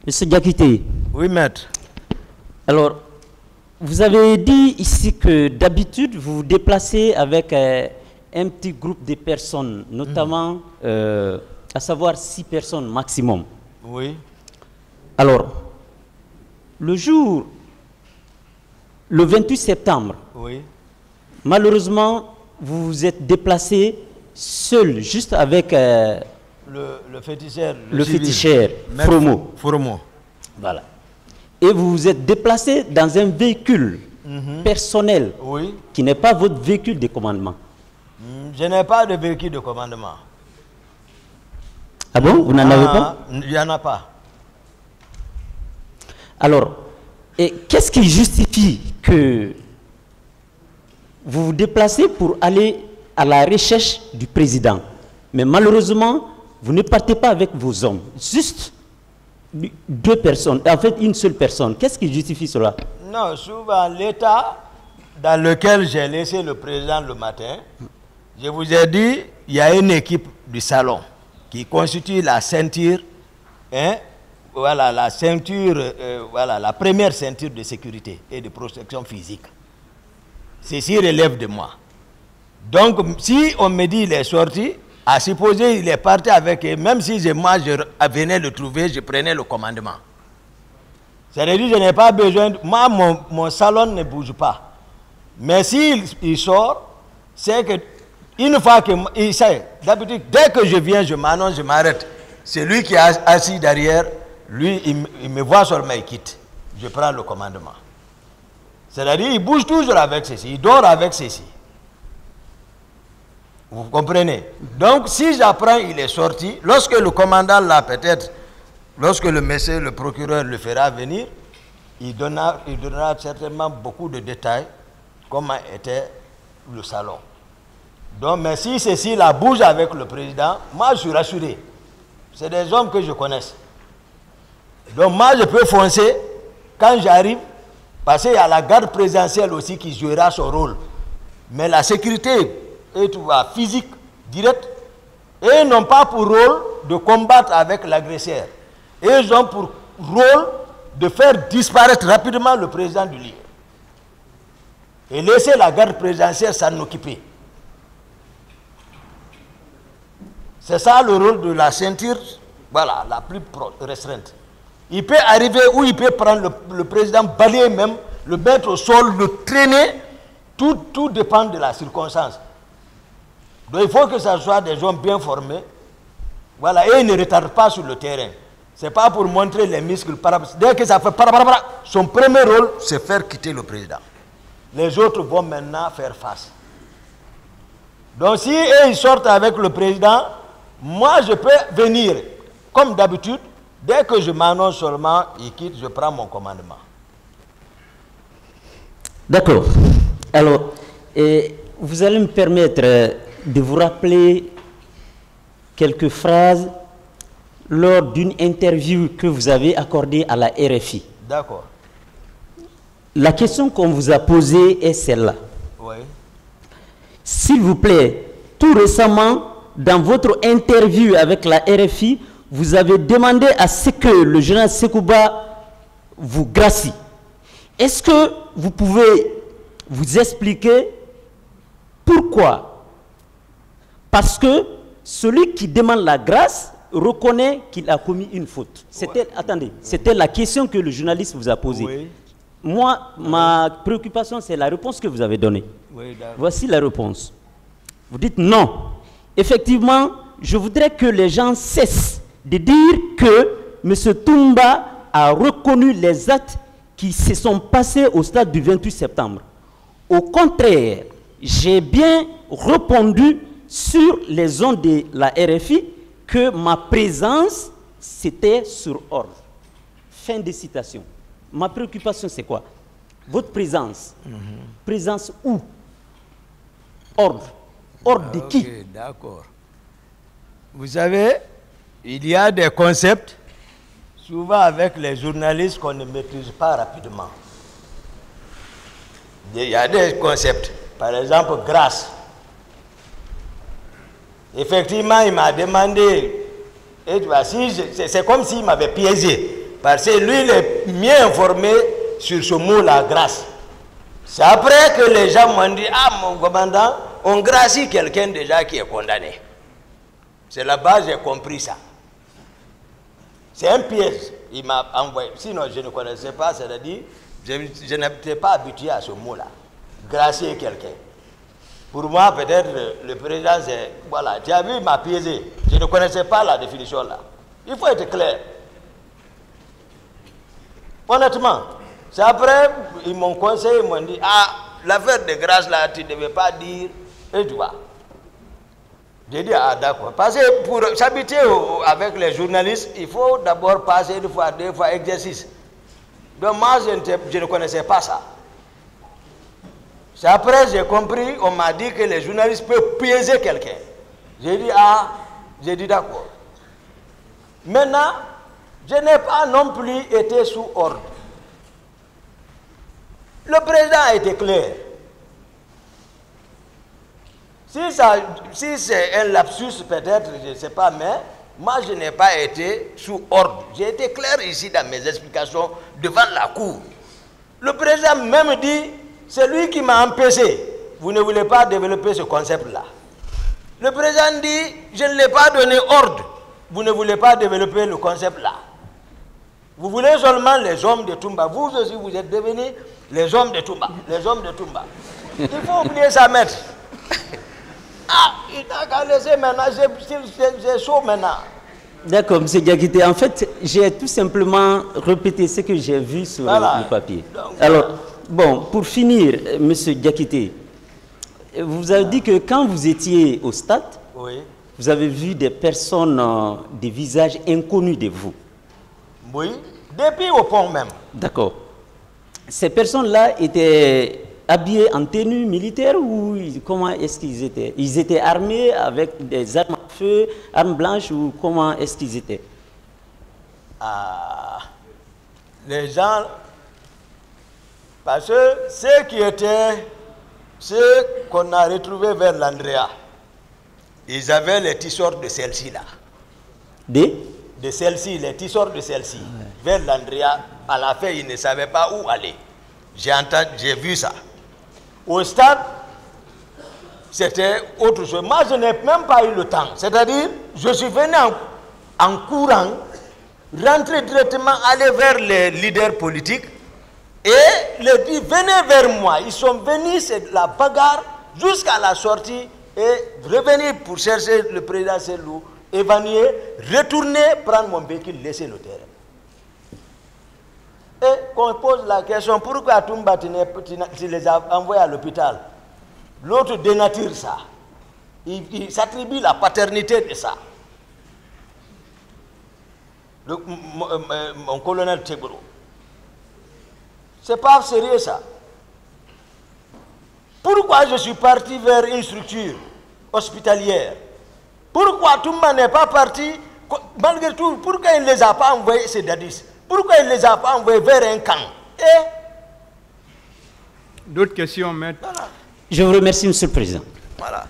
Monsieur Diakité. Oui, maître. Alors, vous avez dit ici que d'habitude, vous vous déplacez avec un petit groupe de personnes, notamment, à savoir 6 personnes maximum. Oui. Alors, le jour, le 28 septembre, Oui. malheureusement, vous vous êtes déplacé seul, juste avec Le féticheur. le civil. féticheur, Fromo. Fromo. Voilà. Et vous vous êtes déplacé dans un véhicule personnel Oui. qui n'est pas votre véhicule de commandement. Je n'ai pas de véhicule de commandement. Ah bon? Vous n'en avez pas? Il n'y en a pas. Alors, qu'est-ce qui justifie que vous vous déplacez pour aller à la recherche du président? Mais malheureusement, vous ne partez pas avec vos hommes. Juste 2 personnes, en fait une seule personne. Qu'est-ce qui justifie cela? Non, souvent l'état dans lequel j'ai laissé le président le matin, je vous ai dit, il y a une équipe du salon qui constitue la ceinture, hein, voilà, la ceinture, voilà, la première ceinture de sécurité et de protection physique. Ceci relève de moi. Donc, si on me dit qu'il est sorti, à supposer il est parti avec, même si moi je venais le trouver, je prenais le commandement. C'est-à-dire je n'ai pas besoin, moi mon salon ne bouge pas. Mais s'il sort, c'est que une fois que, il sait, d'habitude, dès que je viens, je m'annonce, je m'arrête. C'est lui qui est assis derrière, lui il me voit seulement, il quitte. Je prends le commandement. C'est-à-dire il bouge toujours avec ceci, il dort avec ceci. Vous comprenez? Donc, si j'apprends il est sorti, lorsque le commandant là, peut-être, lorsque le monsieur, le procureur le fera venir, il donnera certainement beaucoup de détails, comment était le salon. Donc, mais si ceci là bouge avec le président, moi je suis rassuré. C'est des hommes que je connais. Donc, moi je peux foncer quand j'arrive, parce qu'il y a la garde présidentielle aussi qui jouera son rôle. Mais la sécurité et tout va physique, direct, et ils n'ont pas pour rôle de combattre avec l'agresseur. Et ils ont pour rôle de faire disparaître rapidement le président du lieu. Et laisser la garde présidentielle s'en occuper. C'est ça le rôle de la ceinture, voilà, la plus restreinte. Il peut arriver où il peut prendre le président, balayer même, le mettre au sol, le traîner, tout dépend de la circonstance. Donc il faut que ce soit des gens bien formés, voilà, et ils ne retardent pas sur le terrain. Ce n'est pas pour montrer les muscles. Dès que ça fait son premier rôle, c'est faire quitter le président. Les autres vont maintenant faire face. Donc si ils sortent avec le président, moi je peux venir, comme d'habitude, dès que je m'annonce seulement, il quitte, je prends mon commandement. D'accord. Alors, vous allez me permettre de vous rappeler quelques phrases lors d'une interview que vous avez accordée à la RFI. D'accord. La question qu'on vous a posée est celle-là. Oui. S'il vous plaît, tout récemment, dans votre interview avec la RFI, vous avez demandé à ce que le général Sekouba vous gracie. Est-ce que vous pouvez vous expliquer pourquoi? Parce que celui qui demande la grâce reconnaît qu'il a commis une faute. C'était, attendez, c'était la question que le journaliste vous a posée. Oui. Moi, ma préoccupation, c'est la réponse que vous avez donnée. Oui, voici la réponse. Vous dites non. Effectivement, je voudrais que les gens cessent de dire que M. Toumba a reconnu les actes qui se sont passés au stade du 28 septembre. Au contraire, j'ai bien répondu sur les ondes de la RFI que ma présence, c'était sur ordre. Fin de citation. Ma préoccupation, c'est quoi? Votre présence. Présence où? Ordre. Ordre de qui? D'accord. Vous savez, il y a des concepts, souvent avec les journalistes, qu'on ne maîtrise pas rapidement. Il y a des concepts. Par exemple, grâce. Effectivement, il m'a demandé, et tu vois, c'est comme s'il m'avait piégé. Parce que lui, il est mieux informé sur ce mot-là, grâce. C'est après que les gens m'ont dit, ah mon commandant, on gracie quelqu'un déjà qui est condamné. C'est là-bas que j'ai compris ça. C'est un piège. Il m'a envoyé. Sinon, je ne connaissais pas, c'est-à-dire, je n'étais pas habitué à ce mot-là. Gracier quelqu'un. Pour moi, peut-être, le président, c'est... Voilà, tu as vu, il m'a piégé. Je ne connaissais pas la définition là. Il faut être clair. Honnêtement, c'est après, ils m'ont conseillé, ils m'ont dit, ah, l'affaire de grâce là, tu ne devais pas dire, et tu vois. J'ai dit, ah d'accord. Parce que pour s'habituer avec les journalistes, il faut d'abord passer une fois, deux fois, exercice. Donc moi, je ne connaissais pas ça. C'est après j'ai compris, on m'a dit que les journalistes peuvent piéger quelqu'un. J'ai dit, ah, j'ai dit d'accord. Maintenant, je n'ai pas non plus été sous ordre. Le président a été clair. Si c'est un lapsus, peut-être, je ne sais pas, mais moi, je n'ai pas été sous ordre. J'ai été clair ici dans mes explications devant la cour. Le président même dit, c'est lui qui m'a empêché. Vous ne voulez pas développer ce concept-là. Le président dit, je ne l'ai pas donné ordre. Vous ne voulez pas développer le concept-là. Vous voulez seulement les hommes de Toumba. Vous aussi, vous êtes devenus les hommes de Toumba. Les hommes de Toumba. Il faut oublier ça, maître. Ah, il n'a qu'à laisser maintenant, j'ai chaud maintenant. D'accord, M. Diakité. En fait, j'ai tout simplement répété ce que j'ai vu sur le papier. Donc, alors, bon, pour finir, M. Diakité, vous avez dit que quand vous étiez au stade, oui, vous avez vu des personnes, des visages inconnus de vous. Oui, depuis au pont même. D'accord. Ces personnes-là étaient habillés en tenue militaire ou comment est-ce qu'ils étaient? Ils étaient armés avec des armes à feu, armes blanches ou comment est-ce qu'ils étaient? Ah, les gens, parce que ceux qu'on a retrouvés vers l'Andrea, ils avaient les tisseurs de celle-ci là. De celle-ci, les tisseurs de celle-ci. Ouais. Vers l'Andrea, à la fin, ils ne savaient pas où aller. J'ai vu ça. Au stade, c'était autre chose. Moi, je n'ai même pas eu le temps. C'est-à-dire, je suis venu en courant, rentrer directement, aller vers les leaders politiques et leur dire, venez vers moi. Ils sont venus, c'est la bagarre, jusqu'à la sortie et revenir pour chercher le président Selou, évanouir, retourner, prendre mon véhicule, laisser le terrain. Et qu'on pose la question, pourquoi Toumba tu les as envoyés à l'hôpital? L'autre dénature ça. Il s'attribue la paternité de ça. Mon colonel Tebro. C'est pas sérieux ça. Pourquoi je suis parti vers une structure hospitalière? Pourquoi Toumba n'est pas parti, malgré tout, pourquoi il ne les a pas envoyés, ces dadis? Pourquoi il ne les a pas envoyés vers un camp? D'autres questions, maître? Voilà. Je vous remercie, Monsieur le Président. Voilà.